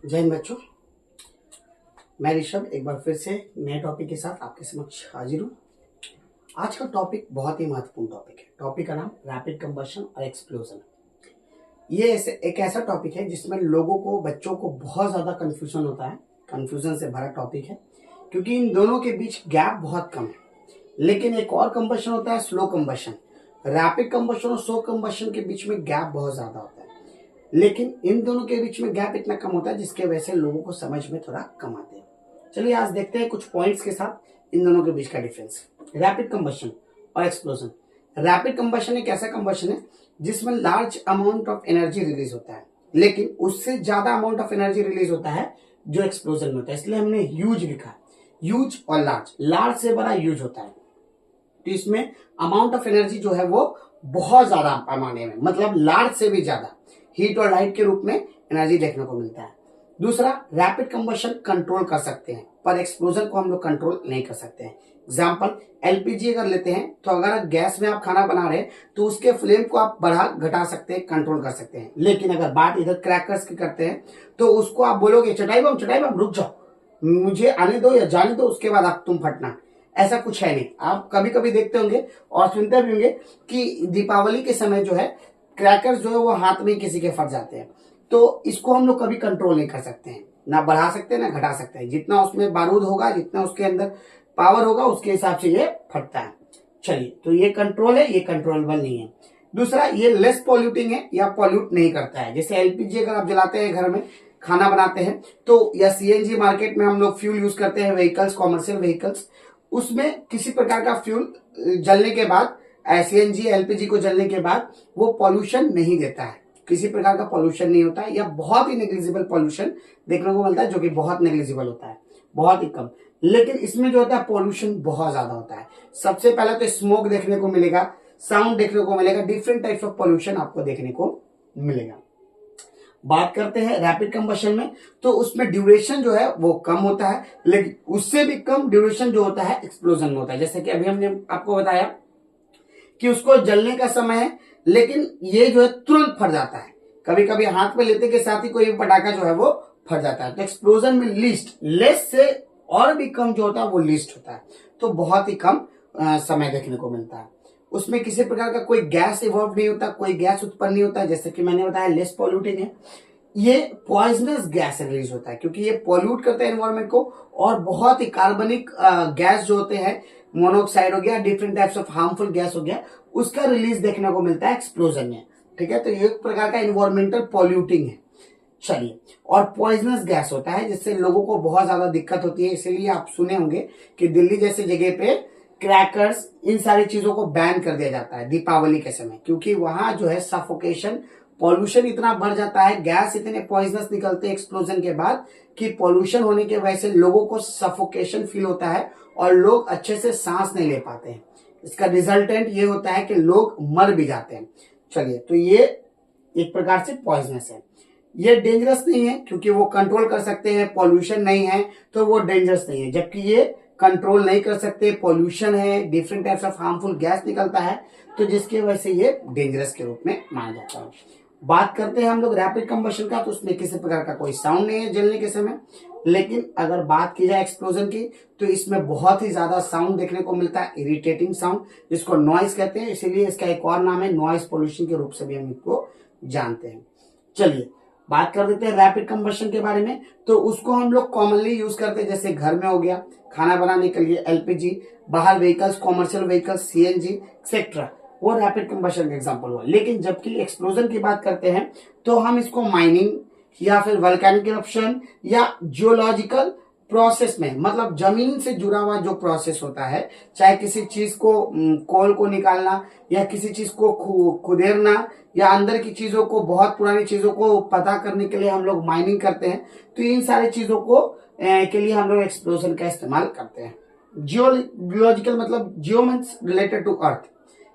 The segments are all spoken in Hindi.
जय हिंद बच्चों, मैं ऋषभ एक बार फिर से नए टॉपिक के साथ आपके समक्ष हाजिर हूँ। आज का टॉपिक बहुत ही महत्वपूर्ण टॉपिक है। टॉपिक का नाम रैपिड कंबशन और एक्सप्लोजन। ये एक ऐसा टॉपिक है जिसमें लोगों को, बच्चों को बहुत ज्यादा कंफ्यूजन होता है। कंफ्यूजन से भरा टॉपिक है क्योंकि इन दोनों के बीच गैप बहुत कम है। लेकिन एक और कंबशन होता है स्लो कंबशन। रैपिड कंबशन और स्लो कंबशन के बीच में गैप बहुत ज्यादा होता है, लेकिन इन दोनों के बीच में गैप इतना कम होता है जिसके वजह से लोगों को समझ में थोड़ा कम आते हैं। चलिए आज देखते हैं कुछ पॉइंट्स के साथ इन दोनों के बीच का डिफरेंस। रैपिड कंबशन और एक्सप्लोजन। रैपिड कंबशन एक ऐसा कंबशन है जिसमें large amount of energy release होता है, लेकिन उससे ज्यादा अमाउंट ऑफ एनर्जी रिलीज होता है जो एक्सप्लोजन में होता है। इसलिए हमने ह्यूज लिखा। ह्यूज और लार्ज, लार्ज से बड़ा ह्यूज होता है, तो इसमें अमाउंट ऑफ एनर्जी जो है वो बहुत ज्यादा पैमाने में, मतलब लार्ज से भी ज्यादा हीट और लाइट के रूप में एनर्जी देखने को मिलता है। दूसरा, रैपिड कंबशन कंट्रोल कर सकते हैं, पर एक्सप्लोजन को हम लोग कंट्रोल नहीं कर सकते हैं। एग्जाम्पल, एलपीजी अगर लेते हैं तो अगर गैस में आप खाना बना रहे हैं तो उसके फ्लेम को आप बढ़ा घटा सकते हैं, कंट्रोल कर सकते हैं। लेकिन अगर बात इधर क्रैकर्स की करते हैं तो उसको आप बोलोगे चटाई बम रुक जाओ, मुझे आने दो या जाने दो, उसके बाद आप तुम फटना। ऐसा कुछ है नहीं। आप कभी कभी देखते होंगे और सुनते भी होंगे कि दीपावली के समय जो है क्रैकर्स जो है वो हाथ में किसी के फट जाते हैं। तो इसको हम लोग कभी कंट्रोल नहीं कर सकते हैं, ना बढ़ा सकते हैं ना घटा सकते हैं। जितना उसमें बारूद होगा, जितना उसके अंदर पावर होगा, उसके हिसाब से ये फटता है। चलिए, तो ये कंट्रोल है, ये कंट्रोलेबल नहीं है। दूसरा, ये लेस पॉल्यूटिंग है या पॉल्यूट नहीं करता है। जैसे एलपीजी अगर आप जलाते हैं, घर में खाना बनाते हैं तो, या सीएनजी मार्केट में हम लोग फ्यूल यूज करते हैं, व्हीकल्स, कॉमर्शियल व्हीकल्स, उसमें किसी प्रकार का फ्यूल जलने के बाद, सीएनजी एलपीजी को जलने के बाद वो पॉल्यूशन नहीं देता है, किसी प्रकार का पॉल्यूशन नहीं होता है, या बहुत ही नेग्लिजिबल पॉल्यूशन देखने को मिलता है, जो कि बहुत नेग्लिजिबल होता है, बहुत ही कम। लेकिन इसमें जो होता है पॉल्यूशन बहुत ज्यादा होता है। सबसे पहले तो स्मोक देखने को मिलेगा, साउंड देखने को मिलेगा, डिफरेंट टाइप्स ऑफ पॉल्यूशन आपको देखने को मिलेगा। बात करते हैं रैपिड कंबशन में, तो उसमें ड्यूरेशन जो है वो कम होता है, लेकिन उससे भी कम ड्यूरेशन जो होता है एक्सप्लोजन में होता है। जैसे कि अभी हमने आपको बताया कि उसको जलने का समय है, लेकिन ये जो है तुरंत फट जाता है। कभी कभी हाथ में लेते के साथ ही कोई पटाखा जो है वो फट जाता है। तो एक्सप्लोजन में लेस से और भी कम जो होता है वो लीस्ट होता है, तो बहुत ही कम समय देखने को मिलता है। उसमें किसी प्रकार का कोई गैस इवॉल्व नहीं होता, कोई गैस उत्पन्न नहीं होता। जैसे कि मैंने बताया लेस पॉल्यूटिंग है। ये पॉइजनस गैस रिलीज होता है क्योंकि ये पॉल्यूट करता है एनवायरमेंट को, और बहुत ही कार्बनिक गैस जो होते हैं, मोनोऑक्साइड हो गया, different types of harmful gas हो गया, उसका रिलीज देखने को मिलता है एक्सप्लोजन में। ठीक है, तो ये एक प्रकार का एनवायरमेंटल पॉल्यूटिंग है। चलिए, और पॉइजनस गैस होता है जिससे लोगों को बहुत ज्यादा दिक्कत होती है। इसीलिए आप सुने होंगे कि दिल्ली जैसी जगह पे क्रैकर्स, इन सारी चीजों को बैन कर दिया जाता है दीपावली के समय, क्योंकि वहां जो है सफोकेशन, पॉल्यूशन इतना बढ़ जाता है, गैस इतने पॉइजनस निकलते हैं एक्सप्लोजन के बाद कि पॉल्यूशन होने की वजह से लोगों को सफोकेशन फील होता है और लोग अच्छे से सांस नहीं ले पाते हैं। इसका रिजल्टेंट ये होता है कि लोग मर भी जाते हैं। चलिए, तो ये एक प्रकार से पॉइजनस है। ये डेंजरस नहीं है क्योंकि वो कंट्रोल कर सकते हैं, पॉल्यूशन नहीं है तो वो डेंजरस नहीं है। जबकि ये कंट्रोल नहीं कर सकते, पॉल्यूशन है, different types of harmful gas निकलता है, तो जिसकी वजह से ये डेंजरस के रूप में माना जाता है। बात करते हैं हम लोग रैपिड कंबशन का, तो उसमें किसी प्रकार का कोई साउंड नहीं है जलने के समय। लेकिन अगर बात की जाए एक्सप्लोजन की, तो इसमें बहुत ही ज्यादा साउंड देखने को मिलता है, इरिटेटिंग साउंड, जिसको नॉइस कहते हैं। इसीलिए इसका एक और नाम है नॉइस पोल्यूशन के रूप से भी हम इसको जानते हैं। चलिए, बात कर देते हैं रैपिड कंबशन के बारे में। तो उसको हम लोग कॉमनली यूज करते हैं, जैसे घर में हो गया, खाना बनाने के लिए एलपीजी, बाहर vehicles, commercial vehicles, CNG etcetera, वो रैपिड कंबशन का एग्जांपल हुआ। लेकिन जबकि एक्सप्लोजन की बात करते हैं तो हम इसको माइनिंग या फिर वोल्केनिक इरप्शन या जियोलॉजिकल प्रोसेस में, मतलब जमीन से जुड़ा हुआ जो प्रोसेस होता है, चाहे किसी चीज को, कोल को निकालना या किसी चीज को खुदेरना, या अंदर की चीजों को, बहुत पुरानी चीजों को पता करने के लिए हम लोग माइनिंग करते हैं। तो इन सारी चीजों को के लिए हम लोग एक्सप्लोजन का इस्तेमाल करते हैं। जियोलॉजिकल मतलब geo means related to earth.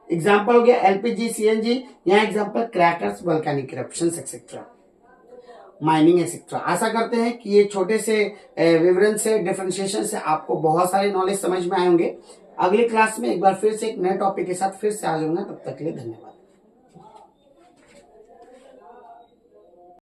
Example हो गया एलपीजी, सीएनजी, यहाँ example crackers, volcanic eruptions etcetera, mining etcetera. आशा करते हैं कि ये छोटे से विवरण से, डिफरेंशिएशन से आपको बहुत सारे नॉलेज समझ में आए होंगे। अगली क्लास में एक बार फिर से एक नए टॉपिक के साथ फिर से आ जाऊंगा। तब तक के लिए धन्यवाद।